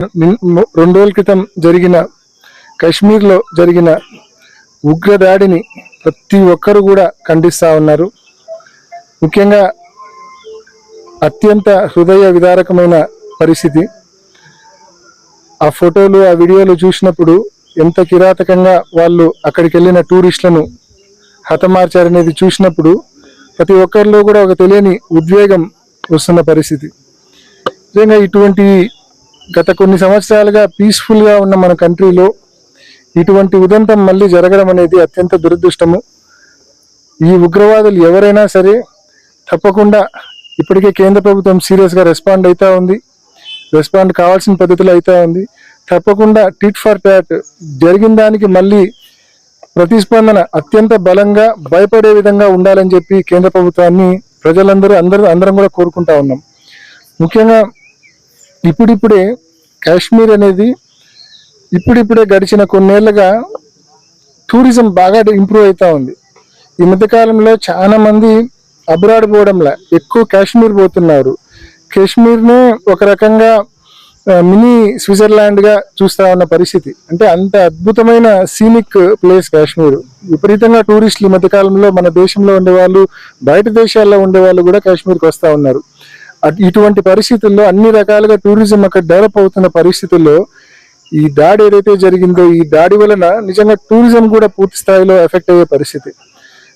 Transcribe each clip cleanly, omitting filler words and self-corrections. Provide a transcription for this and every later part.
2 రోజుల క్రితం జరిగిన కాశ్మీర్లో జరిగిన ఉగ్రదాడిని ప్రతి ఒక్కరు కూడా ఖండిస్తూ ఉన్నారు. ముఖ్యంగా అత్యంత హృదయ విదారకమైన పరిస్థితి. ఆ ఫోటోలు ఆ వీడియోలు చూసినప్పుడు ఎంత కిరాతకంగా వాళ్ళు అక్కడికి వెళ్ళిన టూరిస్టులను హతమార్చారనేది చూసినప్పుడు ప్రతి ఒక్కరిలో కూడా ఒక తెలియని ఉద్వేగం వస్తున్న పరిస్థితి. నిజంగా ఇటువంటి గత కొన్ని సంవత్సరాలుగా పీస్ఫుల్గా ఉన్న మన కంట్రీలో ఇటువంటి ఉదంతం మళ్ళీ జరగడం అనేది అత్యంత దురదృష్టము. ఈ ఉగ్రవాదులు ఎవరైనా సరే తప్పకుండా ఇప్పటికే కేంద్ర ప్రభుత్వం సీరియస్గా రెస్పాండ్ అవుతూ ఉంది, రెస్పాండ్ కావాల్సిన పద్ధతిలో అవుతూ ఉంది. తప్పకుండా టిట్ ఫర్ టాట్ జరిగిన దానికి మళ్ళీ ప్రతిస్పందన అత్యంత బలంగా భయపడే విధంగా ఉండాలని చెప్పి కేంద్ర ప్రభుత్వాన్ని అందరం కూడా కోరుకుంటా ఉన్నాం. ముఖ్యంగా ఇప్పుడిప్పుడే కాశ్మీర్ అనేది ఇప్పుడిప్పుడే గడిచిన కొన్నేళ్లుగా టూరిజం బాగా ఇంప్రూవ్ అవుతూ ఉంది. ఈ మధ్యకాలంలో చాలా మంది అబ్రాడ్ పోవడంలా ఎక్కువ కాశ్మీర్ పోతున్నారు. కాశ్మీర్ని ఒక రకంగా మినీ స్విట్జర్లాండ్గా చూస్తూ ఉన్న పరిస్థితి. అంటే అంత అద్భుతమైన సీనిక్ ప్లేస్ కాశ్మీర్. విపరీతంగా టూరిస్టులు ఈ మధ్యకాలంలో మన దేశంలో ఉండేవాళ్ళు, బయట దేశాల్లో ఉండేవాళ్ళు కూడా కాశ్మీర్కి వస్తూ ఉన్నారు. ఇటువంటి పరిస్థితుల్లో అన్ని రకాలుగా టూరిజం అక్కడ డెవలప్ అవుతున్న పరిస్థితుల్లో ఈ దాడి ఏదైతే జరిగిందో ఈ దాడి వలన నిజంగా టూరిజం కూడా పూర్తి స్థాయిలో ఎఫెక్ట్ అయ్యే పరిస్థితి.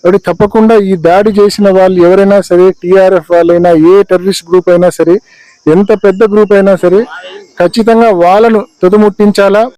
కాబట్టి తప్పకుండా ఈ దాడి చేసిన వాళ్ళు ఎవరైనా సరే, టీఆర్ఎఫ్ వాళ్ళైనా, ఏ టెర్రరిస్ట్ గ్రూప్ అయినా సరే, ఎంత పెద్ద గ్రూప్ అయినా సరే, ఖచ్చితంగా వాళ్ళను తుదముట్టించాలా.